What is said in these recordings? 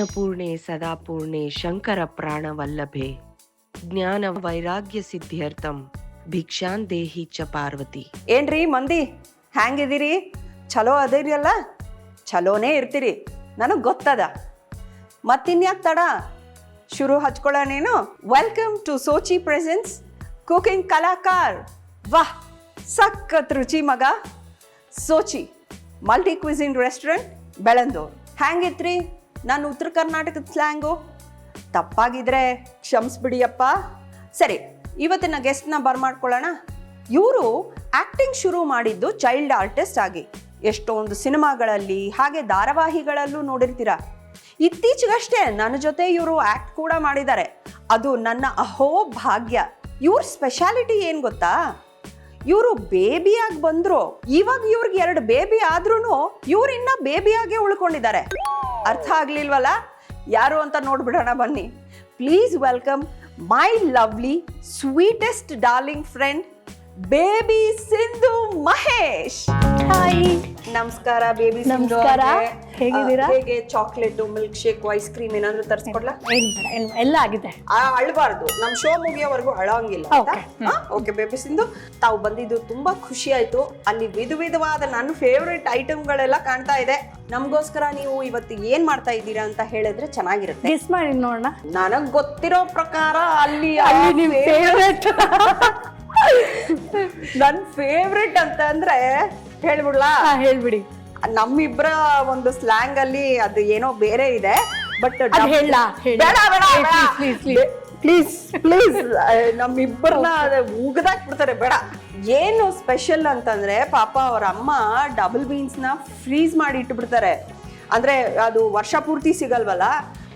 ಅನ್ನಪೂರ್ಣೆ ಸದಾಪೂರ್ಣೆ ಶಂಕರ ಪ್ರಾಣವಲ್ಲಭೆ ಜ್ಞಾನ ವೈರಾಗ್ಯ ಸಿದ್ಧ್ಯರ್ಥಂ ಭಿಕ್ಷಾನ್ ದೇಹಿ ಚ ಪಾರ್ವತಿ. ಏನ್ರಿ ಮಂದಿ ಹ್ಯಾಂಗಿದ್ದೀರಿ? ಚಲೋ ಅದಿರಿಯಲ್ಲ? ಚಲೋನೇ ಇರ್ತೀರಿ, ನನಗೆ ಗೊತ್ತದ. ಮತ್ತಿನ್ಯಾಕೆ ತಡ, ಶುರು ಹಚ್ಕೊಳ್ಳೋನೇನು? Welcome to Sochi presence cooking Kalakar. ವಾಹ್, ಸಖತ್ ರುಚಿ ಮಗ. Sochi multi cuisine restaurant, Bellandur. ಹ್ಯಾಂಗಿತ್ರಿ ನಾನು ಉತ್ತರ ಕರ್ನಾಟಕದ ಸ್ಲ್ಯಾಂಗು? ತಪ್ಪಾಗಿದ್ರೆ ಕ್ಷಮಿಸ್ಬಿಡಿಯಪ್ಪ. ಸರಿ, ಇವತ್ತಿನ ಗೆಸ್ಟ್ನ ಬರ್ಮಾಡ್ಕೊಳ್ಳೋಣ. ಇವರು ಆ್ಯಕ್ಟಿಂಗ್ ಶುರು ಮಾಡಿದ್ದು ಚೈಲ್ಡ್ ಆರ್ಟಿಸ್ಟ್ ಆಗಿ. ಎಷ್ಟೊಂದು ಸಿನಿಮಾಗಳಲ್ಲಿ ಹಾಗೆ ಧಾರಾವಾಹಿಗಳಲ್ಲೂ ನೋಡಿರ್ತೀರ. ಇತ್ತೀಚೆಗಷ್ಟೇ ನನ್ನ ಜೊತೆ ಇವರು ಆ್ಯಕ್ಟ್ ಕೂಡ ಮಾಡಿದ್ದಾರೆ. ಅದು ನನ್ನ ಅಹೋ ಭಾಗ್ಯ. ಇವ್ರ ಸ್ಪೆಷಾಲಿಟಿ ಏನು ಗೊತ್ತಾ? ಇವರು ಬೇಬಿಯಾಗಿ ಬಂದ್ರು. ಇವಾಗ ಇವ್ರಿಗೆ 2 ಬೇಬಿ ಆದ್ರೂ ಇವ್ರು ಇನ್ನ ಬೇಬಿಯಾಗೆ ಉಳ್ಕೊಂಡಿದ್ದಾರೆ. ಅರ್ಥ ಆಗ್ಲಿಲ್ವಲ್ಲ ಯಾರು ಅಂತ ನೋಡ್ಬಿಡೋಣ ಬನ್ನಿ. Please welcome my lovely sweetest darling friend baby Sindhu Mahesh. Hi, ನಮಸ್ಕಾರ ಬೇಬಿ ಸಿಂಧು. ನಮಸ್ಕಾರ. ಹೇಗಿದ್ದೀರಾ? ಹೇಗೆ chocolate, milk shake, ice cream ಏನಾದ್ರು ತರಿಸ್ಕೊಡ್ಲಾ? ಎಲ್ಲ ಆಗಿದೆ. ಅಳ್ಬಾರ್ದು, ನಮ್ ಶೋ ಮುಗಿಯೋವರೆಗೂ ಅಳಂಗಿಲ್ಲ. ಓಕೆ ಬೇಬಿ ಸಿಂಧು, ತಾವು ಬಂದಿದ್ದು ತುಂಬಾ ಖುಷಿ ಆಯ್ತು. ಅಲ್ಲಿ ವಿಧವಾದ ನನ್ನ ಫೇವ್ರೆಟ್ ಐಟಮ್ಗಳೆಲ್ಲ ಕಾಣ್ತಾ ಇದೆ. ನಮಗೋಸ್ಕರ ನೀವು ಇವತ್ತು ಏನ್ ಮಾಡ್ತಾ ಇದ್ದೀರಾ ಅಂತ ಹೇಳಿದ್ರೆ ಚೆನ್ನಾಗಿರುತ್ತೆ. ಗೆಸ್ ಮಾಡಿ ನೋಡೋಣ. ನನಗ್ ಗೊತ್ತಿರೋ ಪ್ರಕಾರ ಅಲ್ಲಿ ನಿಮ್ ಫೇವ್ರೆಟ್ ನನ್ ಫೇವ್ರೆಟ್ ಅಂತ ಅಂದ್ರೆ ಹೇಳ್ಬಿಡ್ಲಾ? ಹೇಳ್ಬಿಡಿ. ನಮ್ಮಿಬ್ರ ಒಂದು ಸ್ಲ್ಯಾಂಗ್ ಅಲ್ಲಿ ಅದು ಏನೋ ಬೇರೆ ಇದೆ. ಬಟ್ ಪ್ಲೀಸ್ ನಮ್ಮಿಬ್ಬರನ್ನ ಉಗ್ದಾಕ್ಬಿಡ್ತಾರೆ. ಬೇಡ. ಏನು ಸ್ಪೆಷಲ್ ಅಂತಂದ್ರೆ ಪಾಪ ಅವ್ರ ಅಮ್ಮ ಡಬಲ್ ಬೀನ್ಸ್ ನ ಫ್ರೀಸ್ ಮಾಡಿ ಇಟ್ಬಿಡ್ತಾರೆ. ಅಂದ್ರೆ ಅದು ವರ್ಷ ಪೂರ್ತಿ ಸಿಗಲ್ವಲ್ಲ,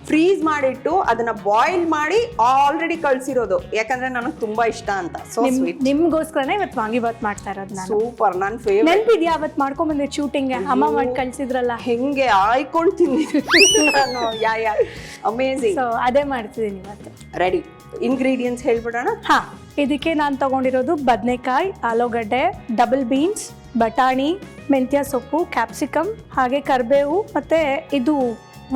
ಫ್ರೀಸ್ ಮಾಡಿಟ್ಟು ಅದನ್ನ ಬಾಯ್ಲ್ ಮಾಡಿ ಆಲ್ರೆಡಿ ಕಳ್ಸಿರೋದು. ಯಾಕಂದ್ರೆ ನನಗೆ ತುಂಬಾ ಇಷ್ಟ ಅಂತ. So sweet. ನಿಮ್ಗೋಸ್ಕರನೇ ಇವತ್ತು ವಾಂಗಿಬಾತ್ ಮಾಡ್ತಾ ಇರೋದು ನಾನು. ಸೂಪರ್, ನನ್ ಫೇವ್ರೆಟ್. ನೆನ್ಪಿದ್ಯಾ ಅವತ್ತು ಮಾಡ್ಕೊಂಡ್ ಬಂದೆ ಶೂಟಿಂಗ್? ಅಮ್ಮ ಮಾಡಿ ಕಳ್ಸಿದ್ರಲ್ಲ, ಹೆಂಗೆ ಆಯ್ಕೊಳ್ತೀನಿ ನಾನು. ಯಾ ಅಮೇಝಿಂಗ್. ಸೊ ಅದೇ ಮಾಡ್ತಿದ್ದೀನಿ ಇವತ್ತು. ರೆಡಿ, ಇಂಗ್ರೀಡಿಯೆಂಟ್ಸ್ ಹೇಳ್ಬಿಡೋಣ. ಹಾ, ಇದಕ್ಕೆ ನಾನು ತಗೊಂಡಿರೋದು ಬದನೆಕಾಯಿ, ಆಲೂಗಡ್ಡೆ, ಡಬಲ್ ಬೀನ್ಸ್, ಬಟಾಣಿ, ಮೆಂತ್ಯ ಸೊಪ್ಪು, ಕ್ಯಾಪ್ಸಿಕಮ್, ಹಾಗೆ ಕರಿಬೇವು, ಮತ್ತೆ ಇದು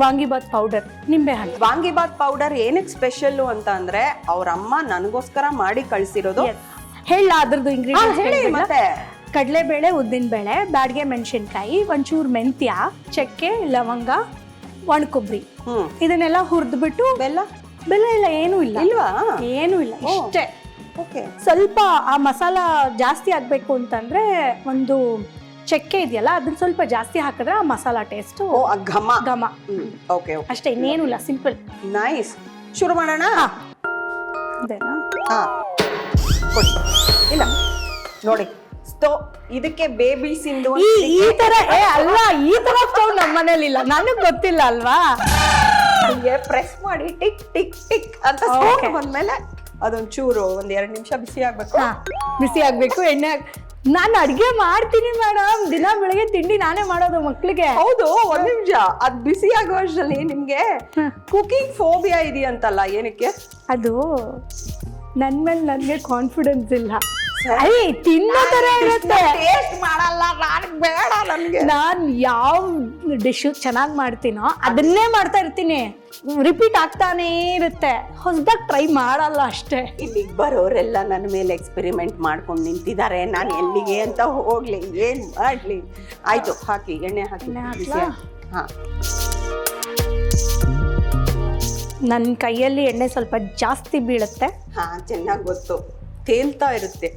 ವಾಂಗಿಬಾತ್ ಪೌಡರ್, ನಿಂಬೆಹಣ್ಣು. ವಾಂಗಿಬಾತ್ ಪೌಡರ್ ಏನಕ್ಕೆ ಸ್ಪೆಷಲ್ ಅಂತ ಅಂದ್ರೆ ಅವ್ರ ಅಮ್ಮ ನನಗೋಸ್ಕರ ಮಾಡಿ ಕಳ್ಸಿರೋದು. ಹೇಳ ಅದ್ರದ್ದು ಇಂಗ್ರೀಡಿಯೆಂಟ್ಸ್. ಮತ್ತೆ ಕಡಲೆಬೇಳೆ, ಉದ್ದಿನಬೇಳೆ, ಬ್ಯಾಡ್ಗೆ ಮೆಣಸಿನ್ಕಾಯಿ, ಒಂಚೂರು ಮೆಂತ್ಯ, ಚಕ್ಕೆ, ಲವಂಗ, ಒಣಕೊಬ್ಬರಿ, ಇದನ್ನೆಲ್ಲ ಹುರಿದ್ಬಿಟ್ಟು. ಬೆಲ್ಲ? ಬೆಲ್ಲ ಇಲ್ಲ, ಏನೂ ಇಲ್ಲ. ಇಲ್ವಾ? ಏನೂ ಇಲ್ಲ, ಇಷ್ಟೇ. ಓಕೆ. ಸ್ವಲ್ಪ ಆ ಮಸಾಲ ಜಾಸ್ತಿ ಆಗ್ಬೇಕು ಅಂತಂದ್ರೆ ಒಂದು ಚಕ್ಕೆ ಇದೆಯಲ್ಲ ಅದನ್ನ ಸ್ವಲ್ಪ ಜಾಸ್ತಿ ಹಾಕಿದ್ರೆ ಆ ಮಸಾಲಾ ಟೇಸ್ಟ್ ಘಮ ಘಮ. ಓಕೆ, ಅಷ್ಟೇ, ಇನ್ನೇನು ಇಲ್ಲ, ಸಿಂಪಲ್. ನೈಸ್. ಶುರು ಮಾಡೋಣ. ಅದೇನಾ? ಹಾ, ಕೊಡಿ. ಇಲ್ಲ ನೋಡಿ, ಇದಕ್ಕೆ ಬೇಬಿ ಸಿಂಧು ಈ ತರ ಅಲ್ಲ, ಈ ತರ ಸ್ಟವ್ ನಮ್ಮ ಮನೇಲಿ ಇಲ್ಲ, ನನಗ್ ಗೊತ್ತಿಲ್ಲ ಅಲ್ವಾ. ಪ್ರೆಸ್ ಮಾಡಿ ಟಿಕ್ ಟಿಕ್ ಟಿಕ್ ಅಂತ ಸೌಂಡ್ ಬಂದ್ಮೇಲೆ ಅದೊಂದ್ ಚೂರು 1-2 ನಿಮಿಷ ಬಿಸಿ ಆಗ್ಬೇಕು. ಬಿಸಿ ಆಗ್ಬೇಕು. ಎಣ್ಣೆ ನಾನು ಅಡ್ಗೆ ಮಾಡ್ತೀನಿ ಮೇಡಮ್, ದಿನ ಬೆಳಗ್ಗೆ ತಿಂಡಿ ನಾನೇ ಮಾಡೋದು ಮಕ್ಳಿಗೆ. ಹೌದು, 1 ನಿಮಿಷ. ಅದ್ ಬಿಸಿ ಆಗೋ ಅಷ್ಟರಲ್ಲಿ ನಿಮ್ಗೆ ಕುಕಿಂಗ್ ಫೋಬಿಯಾ ಇದೆಯಂತಲ್ಲ, ಏನಕ್ಕೆ? ಅದು ನನ್ ಮೇಲೆ ನನ್ಗೆ ಕಾನ್ಫಿಡೆನ್ಸ್ ಇಲ್ಲ. ತಿನ್ನೋ ತರ ಇರುತ್ತೆ. ಟೇಸ್ಟ್ ಮಾಡಲ್ಲ, ಬೇಡ ನನ್ಗೆ. ನಾನ್ ಯಾವ ಡಿಶ್ ಚೆನ್ನಾಗಿ ಮಾಡ್ತೀನೋ ಅದನ್ನೇ ಮಾಡ್ತಾ ಇರ್ತೀನಿ. ರಿಪೀಟ್ ಆಗ್ತಾನೇ ಇರುತ್ತೆ, ಹೊಸದಾಗಿ ಟ್ರೈ ಮಾಡಲ್ಲ ಅಷ್ಟೇ. ಇಲ್ಲಿಗೆ ಬರೋರೆಲ್ಲ ನನ್ನ ಮೇಲೆ ಎಕ್ಸ್ಪೆರಿಮೆಂಟ್ ಮಾಡ್ಕೊಂಡು ನಿಂತಿದ್ದಾರೆ. ನಾನು ಎಲ್ಲಿಗೆ ಅಂತ ಹೋಗ್ಲಿ, ಏನ್ ಮಾಡ್ಲಿ? ಆಯ್ತು, ಹಾಕಿ, ಎಣ್ಣೆ ಹಾಕಿ. ಹಾ, ನನ್ನ ಕೈಯಲ್ಲಿ ಎಣ್ಣೆ ಸ್ವಲ್ಪ ಜಾಸ್ತಿ ಬೀಳುತ್ತೆ. ಹಾ, ಚೆನ್ನಾಗಿ ಗೊತ್ತು. ತೇಲ್ತಾ ಇರುತ್ತೆ.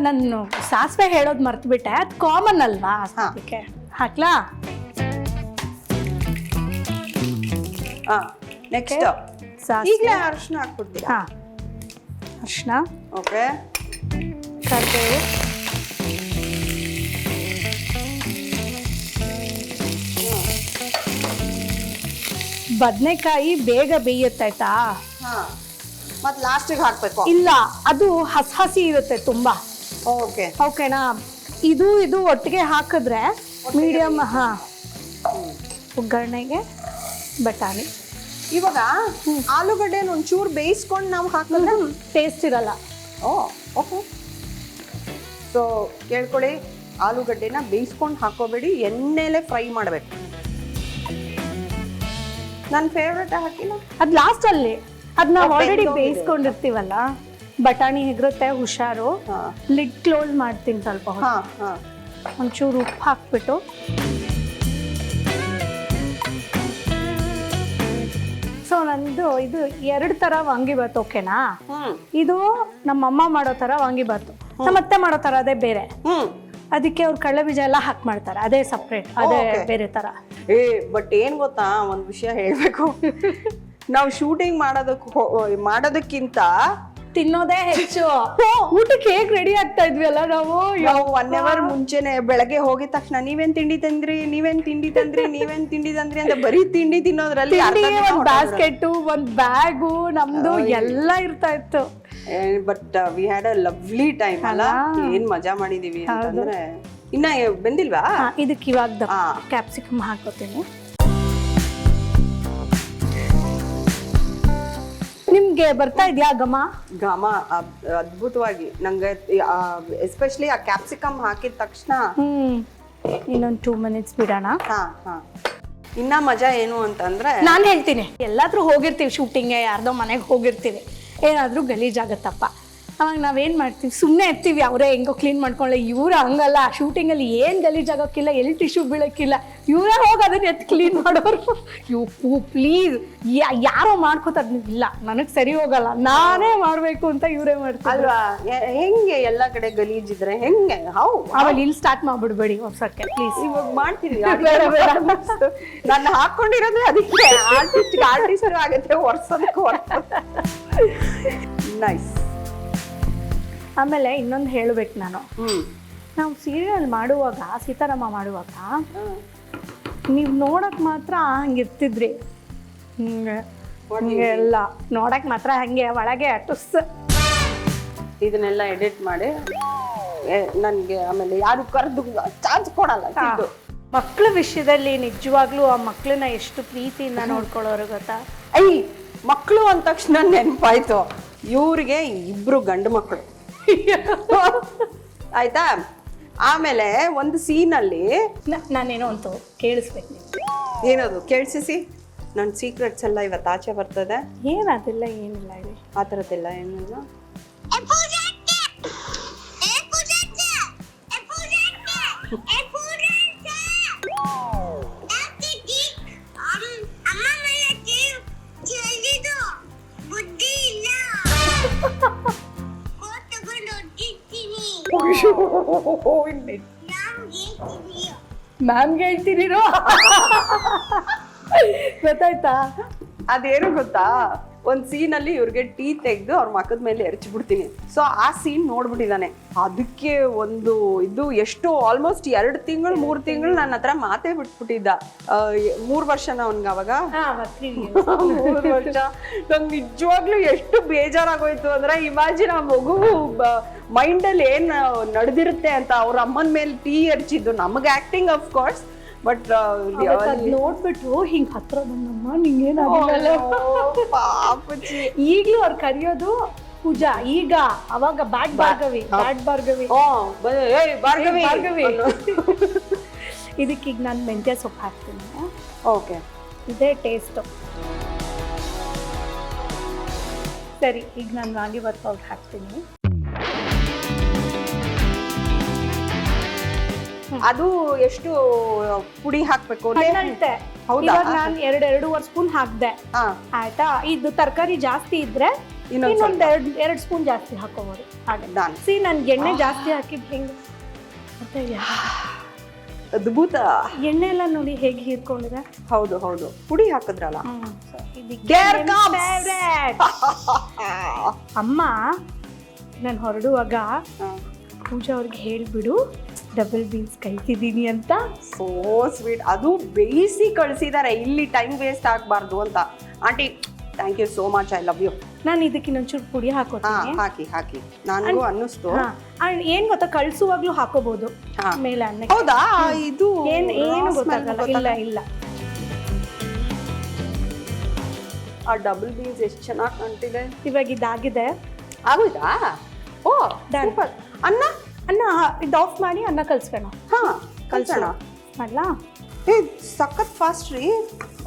ನಾನು ಸಾಸಿವೆ ಹೇಳೋದು ಮರ್ತ್ಬಿಟ್ಟೆ, ಅದು ಕಾಮನ್ ಅಲ್ವಾ? ಅದಕ್ಕೆ ಹಾಕ್ಲಾ? ನೆಕ್ಸ್ಟ್ ಈಗಲೇ ಅರಿಶಿನ ಹಾಕ್ಬಿಡ್ತೀರಾ? ಹಾ, ಅರಿಶಿನ. ಓಕೆ. ಕರಿಬೇವು, ಬದನೆಕಾಯಿ ಬೇಗ ಬೇಯುತ್ತೆ ಆಯ್ತಾ? ಮತ್ತೆ ಲಾಸ್ಟಿಗೆ ಹಾಕ್ಬೇಕು? ಇಲ್ಲ, ಅದು ಹಸಿ ಇರುತ್ತೆ ತುಂಬಾ. ಓಕೆ, ಓಕೆನಾ? ಇದು ಒಟ್ಟಿಗೆ ಹಾಕಿದ್ರೆ ಮೀಡಿಯಂ. ಹಾ, ಒಗ್ಗರಣೆಗೆ ಬಟಾಣಿ. ಇವಾಗ ಆಲೂಗಡ್ಡೆ ಒಂಚೂರು ಬೇಯಿಸ್ಕೊಂಡು ನಾವು ಹಾಕಿದ್ರೆ ಟೇಸ್ಟ್ ಇರಲ್ಲ. ಓಕೆ. ಸೊ ಕೇಳ್ಕೊಳ್ಳಿ, ಆಲೂಗಡ್ಡೆನ ಬೇಯಿಸ್ಕೊಂಡು ಹಾಕೋಬೇಡಿ, ಎಣ್ಣೆಲೆ ಫ್ರೈ ಮಾಡಬೇಕು. ನನ್ನ ಫೇವ್ರೆಟ್ ಹಾಕಿಲ್ಲ, ಅದು ಲಾಸ್ಟ್ ಅಲ್ಲಿ ಅದನ್ನ ಆಲ್ರೆಡಿ ಬೆಂದೋಗಿದೆ. ಬೇಯಿಸ್ಕೊಂಡಿರ್ತೀವಲ್ಲ. ಬಟಾಣಿ ಹೆಗ್ರುತ್ತೆ, ಹುಷಾರು. ಲಿಡ್ ಕ್ಲೋಸ್ ಮಾಡ್ತೀನಿ ಸ್ವಲ್ಪ ಹೊತ್ತು. ಹಾ ಹಾ ಒಂಚೂರು ಉಪ್ಪು ಹಾಕ್ಬಿಟ್ಟು ಸೊ ನಂದು ಇದು 2 ಥರ ವಾಂಗಿಬಾತ್, ಓಕೆನಾ? ಇದು ನಮ್ಮಮ್ಮ ಮಾಡೋ ಥರ ವಾಂಗಿಬಾತು, ನಮ್ಮ ಅತ್ತೆ ಮಾಡೋ ಥರ ಅದೇ ಬೇರೆ. ಅದಕ್ಕೆ ಅವ್ರು ಕಡಲೆ ಬೀಜ ಎಲ್ಲ ಹಾಕಿ ಮಾಡ್ತಾರೆ, ಅದೇ ಸಪ್ರೇಟ್, ಅದೇ ಬೇರೆ ಥರ. ಬಟ್ ಏನ್ ಗೊತ್ತಾ, ಒಂದು ವಿಷಯ ಹೇಳ್ಬೇಕು. ನಾವು ಶೂಟಿಂಗ್ ಮಾಡೋದಕ್ಕಿಂತ ತಿನ್ನೋದೇ ಹೆಚ್ಚು. ಊಟಕ್ಕೆ ಹೇಗ್ ರೆಡಿ ಆಗ್ತಾ ಇದ್ವಿ ಅಲ್ಲ ನಾವು 1 hour ಮುಂಚೆನೆ, ಬೆಳಗ್ಗೆ ಹೋಗಿದ ತಕ್ಷಣ ನೀವೇನ್ ತಿಂಡಿ ತಂದ್ರಿ ಅಂತ ಬರೀ ತಿಂಡಿ ತಿನ್ನೋದ್ರಲ್ಲಿ ಒಂದ್ ಬಾಸ್ಕೆಟ್, ಒಂದ್ ಬ್ಯಾಗು ನಮ್ದು ಎಲ್ಲ ಇರ್ತಾ ಇತ್ತು. But we had a lovely time ಅಲ್ಲ. ಏನ್ ಮಜಾ ಮಾಡಿದೀವಿ ಅಂತಂದ್ರೆ. ಇನ್ನ ಬೆಂದಿಲ್ವಾ? ಇದಕ್ಕೆ ಇವಾಗ ಕ್ಯಾಪ್ಸಿಕಮ್ ಹಾಕೋತೀನಿ. ನಿಮ್ಗೆ ಬರ್ತಾ ಇದ್ಯಾ ಘಮ? ಅದ್ಭುತವಾಗಿ ನಂಗೆ, ಎಸ್ಪೆಷಲಿ ಆ ಕ್ಯಾಪ್ಸಿಕಮ್ ಹಾಕಿದ ತಕ್ಷಣ. ಇನ್ನೊಂದು 2 minutes ಬಿಡೋಣ. ಇನ್ನ ಮಜಾ ಏನು ಅಂತಂದ್ರೆ, ನಾನು ಹೇಳ್ತೀನಿ, ಎಲ್ಲಾದ್ರೂ ಹೋಗಿರ್ತೀವಿ ಶೂಟಿಂಗ್ಗೆ, ಯಾರ್ದೋ ಮನೆಗೆ ಹೋಗಿರ್ತೀವಿ, ಏನಾದ್ರೂ ಗಲೀಜಾಗತ್ತಪ್ಪ, ಅವಾಗ ನಾವೇನ್ ಮಾಡ್ತೀವಿ, ಸುಮ್ಮನೆ ಇರ್ತೀವಿ, ಅವರೇ ಹೆಂಗೋ ಕ್ಲೀನ್ ಮಾಡ್ಕೊಳ್ಳಿ. ಇವ್ರು ಹಂಗಲ್ಲ, ಶೂಟಿಂಗಲ್ಲಿ ಏನು ಗಲೀಜಾಗೋಕ್ಕಿಲ್ಲ, ಎಲ್ಲಿ ಟಿಶ್ಯೂ ಬೀಳಕ್ಕಿಲ್ಲ, ಇವರೇ ಹೋಗಿ ಅದನ್ನ ಎತ್ತು ಕ್ಲೀನ್ ಮಾಡೋರು. ಪ್ಲೀಸ್ ಯಾರೋ ಮಾಡ್ಕೋತಾರೆ, ಇಲ್ಲ ನನಗೆ ಸರಿ ಹೋಗಲ್ಲ, ನಾನೇ ಮಾಡಬೇಕು ಅಂತ ಇವರೇ ಮಾಡ್ತಾರೆ ಅಲ್ವಾ? ಹೆಂಗೆ ಎಲ್ಲ ಕಡೆ ಗಲೀಜಿದ್ರೆ ಹೆಂಗೆ? ಆಮೇಲೆ ಇಲ್ಲಿ ಸ್ಟಾರ್ಟ್ ಮಾಡ್ಬಿಡ್ಬೇಡಿ ಒರ್ಸಕ್ಕೆ ಪ್ಲೀಸ್. ಇವಾಗ ಮಾಡ್ತೀನಿ, ನಾನು ಹಾಕೊಂಡಿರೋದ್ರೆ ಅದಕ್ಕೆ ಆರ್ಟಿಸ್ಟ್ ಆಗುತ್ತೆ, ಒರ್ಸೋದಕ್ಕೂ ನೈಸ್. ಆಮೇಲೆ ಇನ್ನೊಂದು ಹೇಳ್ಬೇಕು ನಾನು, ನಾವು ಸೀರಿಯಲ್ ಮಾಡುವಾಗ, ಸೀತಾರಾಮ ಮಾಡುವಾಗ ನೀವು ನೋಡಕ್ ಮಾತ್ರ ಹಂಗಿರ್ತಿದ್ರಿ, ಹಿಂಗೆ ಎಲ್ಲ ನೋಡಕ್ ಮಾತ್ರ ಹಂಗೆ, ಒಳಗೆ ಟುಸ್. ಇದನ್ನೆಲ್ಲ ಎಡಿಟ್ ಮಾಡಿ ನನ್ಗೆ ಆಮೇಲೆ ಯಾರು ಕರೆದು ಚಾನ್ಸ್ ಕೊಡಲ್ಲ. ಮಕ್ಕಳ ವಿಷಯದಲ್ಲಿ ನಿಜವಾಗ್ಲೂ ಆ ಮಕ್ಕಳನ್ನ ಎಷ್ಟು ಪ್ರೀತಿಯಿಂದ ನೋಡ್ಕೊಳ್ಳೋರು ಗೊತ್ತಾ? ಮಕ್ಕಳು ಅಂದ ತಕ್ಷಣ ನೆನಪಾಯ್ತು, ಇವ್ರಿಗೆ 2 ಗಂಡು ಮಕ್ಕಳು ಆಯ್ತಾ. ಆಮೇಲೆ ಒಂದು ಸೀನಲ್ಲಿ ನಾನೇನೋ ಅಂತ ಕೇಳಿಸ್ಬೇಕು. ಏನದು? ಕೇಳಿಸಿ, ನನ್ನ ಸೀಕ್ರೆಟ್ಸ್ ಎಲ್ಲ ಇವತ್ತು ಆಚೆ ಬರ್ತದೆ. ಏನದಿಲ್ಲ, ಏನಿಲ್ಲ ಹೇಳಿ, ಆ ಥರದ್ದೆಲ್ಲ ಏನಿಲ್ಲ. ಮ್ಯಾಮ್ಗೆ ಹೇಳ್ತೀರಿರೋ ಗೊತ್ತಾಯ್ತಾ? ಅದೇನು ಗೊತ್ತಾ, ಒಂದು ಸೀನಲ್ಲಿ ಇವ್ರಿಗೆ ಟೀ ತೆಗೆದು ಅವ್ರ ಮಕ್ಕದ ಮೇಲೆ ಎರಚಿಬಿಡ್ತೀನಿ. ಸೊ ಆ ಸೀನ್ ನೋಡ್ಬಿಟ್ಟಿದ್ದಾನೆ. ಅದಕ್ಕೆ ಒಂದು ಇದು ಎಷ್ಟು ಆಲ್ಮೋಸ್ಟ್ 2 ತಿಂಗಳು 3 ತಿಂಗಳು ನನ್ನ ಹತ್ರ ಮಾತೇ ಬಿಟ್ಬಿಟ್ಟಿದ್ದ. 3 ವರ್ಷನ ಅವನ್ಗೆ ಅವಾಗ 3 ವರ್ಷ. ನಂಗೆ ನಿಜವಾಗ್ಲೂ ಎಷ್ಟು ಬೇಜಾರಾಗೋಯ್ತು ಅಂದ್ರೆ, ಇಮ್ಯಾಜಿನ್ ಆ ಮಗು ಮೈಂಡಲ್ಲಿ ಏನ್ ನಡೆದಿರುತ್ತೆ ಅಂತ. ಅವ್ರ ಅಮ್ಮನ ಮೇಲೆ ಟೀ ಎರಚಿದ್ದು, ನಮಗೆ ಆಕ್ಟಿಂಗ್ ಆಫ್ ಕೋರ್ಸ್, ಬಟ್ ನೋಡ್ಬಿಟ್ಟು ಹಿಂಗ್ ಹತ್ರ ಬಂದಮ್ಮ ನಿಂಗೇನಾಗಿಲ್ಲ ಈಗ್ಲೂ ಅವ್ರು ಕರೆಯೋದು ಪೂಜಾ. ಈಗ ಅವಾಗ ಬ್ಯಾಡ್ ಭಾರ್ಗವಿ. ಇದಕ್ಕೀಗ ನಾನು ಮೆಂತ್ಯ ಸೊಪ್ಪು ಹಾಕ್ತೀನಿ. ಓಕೆ, ಇದೇ ಟೇಸ್ಟು. ಸರಿ, ಈಗ ನಾನು ವಾಂಗಿಬಾತ್ ಪೌಡರ್ ಹಾಕ್ತೀನಿ. ಅದು ಎಷ್ಟು ಪುಡಿ ಹಾಕ್ಬೇಕು? ಇವಾಗ ನಾನು 2.5 ಸ್ಪೂನ್ ಹಾಕ್ದೆ, ಆಯ್ತಾ? ಇದು ತರಕಾರಿ ಜಾಸ್ತಿ ಇದ್ರೆ ಇನ್ನೊಂದ್ 2 ಸ್ಪೂನ್ ಜಾಸ್ತಿ ಹಾಕೋಬಹುದು. ಹಾಗೆ ನನ್ಗೆ ಎಣ್ಣೆ ಜಾಸ್ತಿ ಹಾಕಿದ್ ಹೆಂಗೆ ಅದ್ಭುತ. ಎಣ್ಣೆ ಎಲ್ಲ ನೋಡಿ ಹೇಗೆ ಹೀರ್ಕೊಂಡಿದೆ. ಹೌದು ಹೌದು, ಪುಡಿ ಹಾಕಿದ್ರಲ್ಲ. ಅಮ್ಮ ನಾನು ಹೊರಡುವಾಗ ಪೂಜಾ ಅವ್ರಿಗೆ ಹೇಳ್ಬಿಡು ಡಬಲ್ ಬೀನ್ಸ್ ಕಲ್ತಿದ್ದೀನಿ ಅಂತ. So sweet. ಅದು ಬೇಯಿಸಿ ಕಳಿಸಿದ್ದಾರೆ, ಇಲ್ಲಿ ಟೈಮ್ ವೇಸ್ಟ್ ಆಗಬಾರ್ದು ಅಂತ. Aunty thank you so much, I love you. ನಾನು ಇದಕ್ಕೆ ಇನ್ನೊಂಚೂರು ಪುಡಿ ಹಾಕೋತೀನಿ. ಹಾಕಿ ನನಗೂ ಅನ್ನಿಸ್ತು. ಏನ್ ಗೊತ್ತಾ, ಕಳ್ಸುವಾಗ್ಲೂ ಹಾಕೋಬಹುದು ಮೇಲೆ ಅನ್ನ. ಹೌದಾ? ಇದು ಏನು ಗೊತ್ತಾಗಲ್ಲ. ಇಲ್ಲ ಆ ಡಬಲ್ ಬೀನ್ಸ್ ಎಷ್ಟು ಚೆನ್ನಾಗಿ ಕಾಣ್ತಿದೆ. ಇವಾಗ ಇದಾಗಿದೆ. ಆಗೋಯ್ತಾ? ಓ ಸೂಪರ್. ಅನ್ನ ಇದು ಆಫ್ ಮಾಡಿ ಅನ್ನ ಕಲ್ಸ್ಕೋಣ. ಹಾ ಕಲ್ಸೋಣ. ಮಾಡ್ಲಾ? ಏ ಸಖತ್ ಫಾಸ್ಟ್ ರೀ.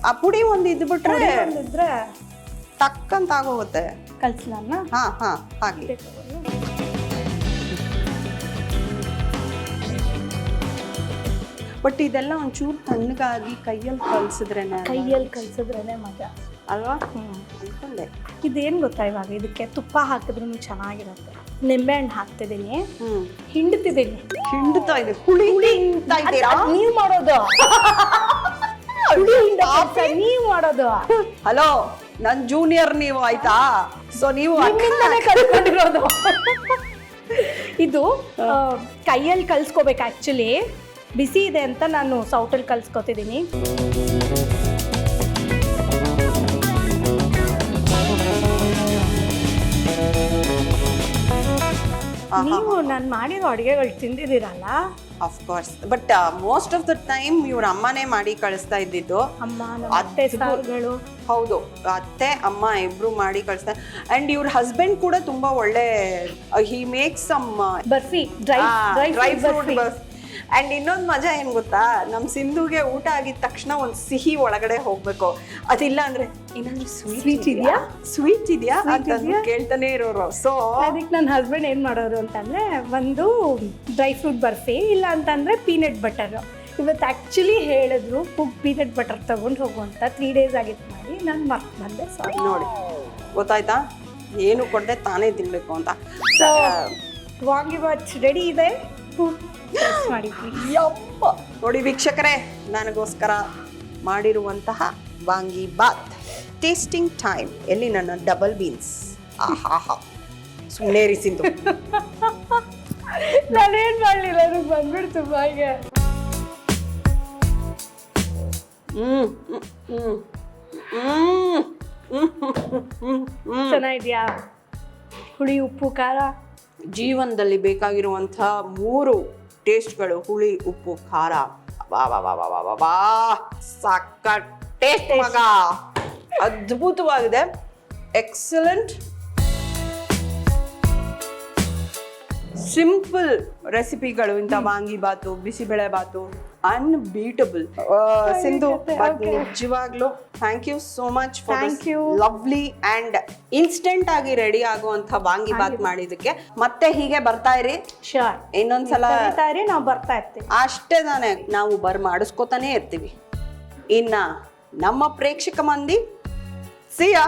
ಆ ಪುಡಿ ಒಂದು ಇದ್ಬಿಟ್ರೆ ಒಂದಿದ್ರೆ ಟಕ್ಕಂತ ಆಗೋಗುತ್ತೆ. ಕಲ್ಸ್ಲನ್ನ ಹಾ ಹಾ ಹಾಗೆ. ಬಟ್ ಇದೆಲ್ಲ ಒಂಚೂರು ತಣ್ಣಗಾಗಿ ಕೈಯಲ್ಲಿ ಕಲ್ಸಿದ್ರೇನೆ ಮಜಾ ಅಲ್ವಾ? ಅನ್ಕೊಂಡೆ. ಇದೇನು ಗೊತ್ತಾ, ಇವಾಗ ಇದಕ್ಕೆ ತುಪ್ಪ ಹಾಕಿದ್ರೂ ಚೆನ್ನಾಗಿರುತ್ತೆ. ನಿಂಬೆಹಣ್ಣು ಹಾಕ್ತಿದ್ದೀನಿ, ಹಿಂಡ್ತಿದ್ದೀನಿ. ಹಿಂಡ್ತಾ ಇದೆ, ಹುಳಿ ಹಿಂಡ್ತಾ ಇದ್ದೀರಾ? ನೀವು ಮಾಡೋದು ನೀವು ಮಾಡೋದು. ಹಲೋ, ನನ್ ಜೂನಿಯರ್ ನೀವು ಆಯ್ತಾ? ಸೊ ನೀವು ಕಲ್ತ್ಕೊಂಡಿರೋದು. ಇದು ಕೈಯಲ್ಲಿ ಕಲ್ಸ್ಕೋಬೇಕು. ಆಕ್ಚುಲಿ ಬಿಸಿ ಇದೆ ಅಂತ ನಾನು ಸೌಟಲ್ಲಿ ಕಲ್ಸ್ಕೊತಿದ್ದೀನಿ. ನೀವು ನಾನು ಮಾಡಿರೋ ಅಡುಗೆಗಳು ತಿಂದಿದ್ದೀರಲ್ಲ? Of course, but most of the time ಇವ್ರ ಅಮ್ಮನೇ ಮಾಡಿ ಕಳಿಸ್ತಾ ಇದ್ದಿದ್ದು. ಅಮ್ಮ, ಅತ್ತೆ ಸಾರುಗಳು. ಹೌದು, ಅತ್ತೆ ಅಮ್ಮ ಇಬ್ರು ಮಾಡಿ ಕಳಿಸ್ತಾ. ಅಂಡ್ ಇವ್ರ ಹಸ್ಬೆಂಡ್ ಕೂಡ ತುಂಬಾ ಒಳ್ಳೆ, he make some barfi, dry fruit barfi. And ಇನ್ನೊಂದು ಮಜಾ ಏನ್ ಗೊತ್ತಾ, ನಮ್ ಸಿಂಧುಗೆ ಊಟ ಆಗಿದ ತಕ್ಷಣ ಒಂದ್ ಸಿಹಿ ಒಳಗಡೆ ಹೋಗ್ಬೇಕು. ಅದಿಲ್ಲ ಅಂದ್ರೆ ಏನಾದ್ರು ಸ್ವೀಟ್ ಇದೆಯಾ ಅಂತ ಕೇಳ್ತಾನೆ ಇರೋರು. ಸೊ ಅದಕ್ಕೆ ನನ್ನ ಹಸ್ಬೆಂಡ್ ಏನ್ ಮಾಡೋರು ಅಂತಂದ್ರೆ, ಒಂದು ಡ್ರೈ ಫ್ರೂಟ್ ಬರ್ಫಿ, ಇಲ್ಲ ಅಂತಂದ್ರೆ ಪೀನಟ್ ಬಟರ್. ಇವತ್ತು ಆಕ್ಚುಲಿ ಹೇಳಿದ್ರು ಪೀನಟ್ ಬಟರ್ ತಗೊಂಡು ಹೋಗುವಂತ. 3 days ಆಗಿತ್ತು ಮಾಡಿ, ನಾನು ಮರ್ತು ಬಂದೆ. ಸಾರಿ. ನೋಡಿ, ಗೊತ್ತಾಯ್ತಾ, ಏನು ಕೊಡದೆ ತಾನೇ ತಿನ್ಬೇಕು ಅಂತ. ಸೊ ವಾಂಗಿಬಾತ್ ರೆಡಿ ಇದೆ, ಮಾಡಿದ್ವಿ. ಯಪ್ಪ, ನೋಡಿ ವೀಕ್ಷಕರೇ, ನನಗೋಸ್ಕರ ಮಾಡಿರುವಂತಹ ವಾಂಗಿಬಾತ್ ಟೇಸ್ಟಿಂಗ್ ಟೈಮ್. ಎಲ್ಲಿ ನನ್ನ ಡಬಲ್ ಬೀನ್ಸ್. ಆಹಾ, ಸುಮ್ಮನೆ ಸಿಂಧು. ನಾನೇನ್ ಮಾಡಲಿಲ್ಲ, ನನಗೆ ಬಂದ್ಬಿಡ್ತು ಬಾಯಿಗೆ. ಚೆನ್ನಾಗಿದ್ಯಾ? ಹುಳಿ, ಉಪ್ಪು, ಖಾರ. ಜೀವನದಲ್ಲಿ ಬೇಕಾಗಿರುವಂತಹ 3 ಟೇಸ್ಟ್ಗಳು: ಹುಳಿ, ಉಪ್ಪು, ಖಾರ. ವಾ ಸಖತ್ ಟೇಸ್ಟ್ ಮಗ, ಅದ್ಭುತವಾಗಿದೆ. ಎಕ್ಸಲೆಂಟ್. ಸಿಂಪಲ್ ರೆಸಿಪಿಗಳು ಇಂಥ ವಾಂಗಿಬಾತು, ಬಿಸಿಬೇಳೆ ಬಾತು, ಅನ್ಬೀಟಬಲ್. ಸಿಂಧು, ನಿಜವಾಗ್ಲೂ thank you so much for lovely and instant ಆಗಿ ರೆಡಿ ಆಗುವಂತ ವಾಂಗಿಬಾತ್ ಮಾಡಿದಕ್ಕೆ. ಮತ್ತೆ ಹೀಗೆ ಬರ್ತಾ ಇರಿ. ಶೋರ್, ಇನ್ನೊಂದ್ಸಲ ನಾವು ಬರ್ತಾ ಇರ್ತೀವಿ. ಅಷ್ಟೇ ತಾನೆ, ನಾವು ಮಾಡಿಸ್ಕೋತಾನೆ ಇರ್ತೀವಿ. ಇನ್ನ ನಮ್ಮ ಪ್ರೇಕ್ಷಕ ಮಂದಿ ಸಿಯಾ.